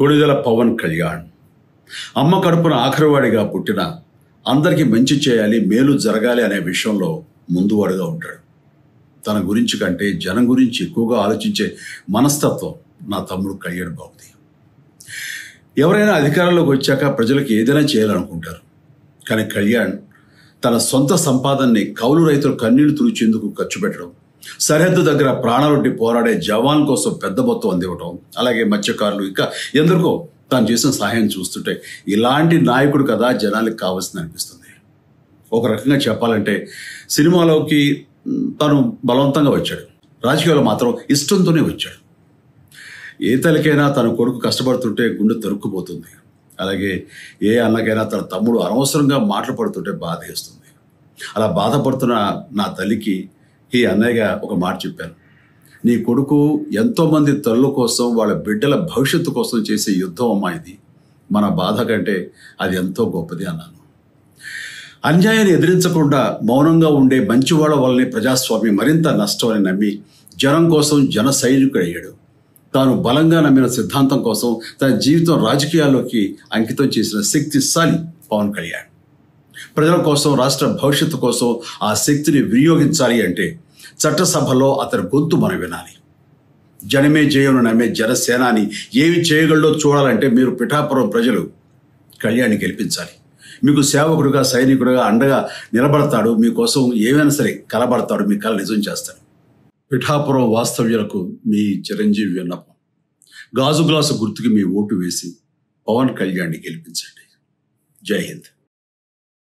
కొణిదెల పవన్ కళ్యాణ్ అమ్మ కడుపున ఆఖరివాడిగా పుట్టిన అందరికీ మంచి చేయాలి, మేలు జరగాలి అనే విషయంలో ముందువాడుగా ఉంటాడు. తన గురించి కంటే జనం గురించి ఎక్కువగా ఆలోచించే మనస్తత్వం నా తమ్ముడు కళ్యాణ్ బాబుది. ఎవరైనా అధికారంలోకి వచ్చాక ప్రజలకు ఏదైనా చేయాలనుకుంటారు. కానీ కళ్యాణ్ తన సొంత సంపాదనని కౌలు రైతులు కన్నీళ్లు తుడిచేందుకు ఖర్చు పెట్టడం, సరిహద్దు దగ్గర ప్రాణాలొడ్డి పోరాడే జవాన్ కోసం పెద్ద మొత్తం అందివ్వటం, అలాగే మత్స్యకారులు ఇంకా ఎందరికో తాను చేసిన సహాయం చూస్తుంటే ఇలాంటి నాయకుడు కదా జనాలకు కావాల్సింది అనిపిస్తుంది. ఒక రకంగా చెప్పాలంటే సినిమాలోకి తను బలవంతంగా వచ్చాడు, రాజకీయాల్లో మాత్రం ఇష్టంతోనే వచ్చాడు. ఏ తల్లికైనా తన కొడుకు కష్టపడుతుంటే గుండె తరుక్కుపోతుంది. అలాగే ఏ అన్నకైనా తన తమ్ముడు అనవసరంగా మాటలు పడుతుంటే బాధేస్తుంది. అలా బాధపడుతున్న నా తల్లికి ఈ అన్నయ్యగా ఒక మాట చెప్పాను. నీ కొడుకు ఎంతోమంది తల్లుల కోసం, వాళ్ళ బిడ్డల భవిష్యత్తు కోసం చేసే యుద్ధం అమ్మా ఇది. మన బాధ కంటే అది ఎంతో గొప్పది అన్నాను. అన్యాయాన్ని ఎదిరించకుండా మౌనంగా ఉండే మంచివాళ్ళ వల్లనే ప్రజాస్వామ్యం మరింత నష్టం అని నమ్మి జనం కోసం జన సైనికుడయ్యాడు. తాను బలంగా నమ్మిన సిద్ధాంతం కోసం తన జీవితం రాజకీయాల్లోకి అంకితం చేసిన శక్తిశాలి పవన్ కళ్యాణ్. ప్రజల కోసం, రాష్ట్ర భవిష్యత్తు కోసం ఆ శక్తిని వినియోగించాలి అంటే చట్టసభలో అతని గొంతు మనం వినాలి. జనమే జయను నమ్మే జనసేనాని ఏమి చేయగలడో చూడాలంటే మీరు పిఠాపురం ప్రజలు కళ్యాణ్ని గెలిపించాలి. మీకు సేవకుడుగా, సైనికుడుగా అండగా నిలబడతాడు. మీకోసం ఏమైనా సరే కలబడతాడు, మీ కళ నిజం చేస్తాడు. పిఠాపురం వాస్తవ్యులకు మీ చిరంజీవి విన్నపం, గాజు గ్లాసు గుర్తుకి మీ ఓటు వేసి పవన్ కళ్యాణ్ని గెలిపించండి. జై హింద్.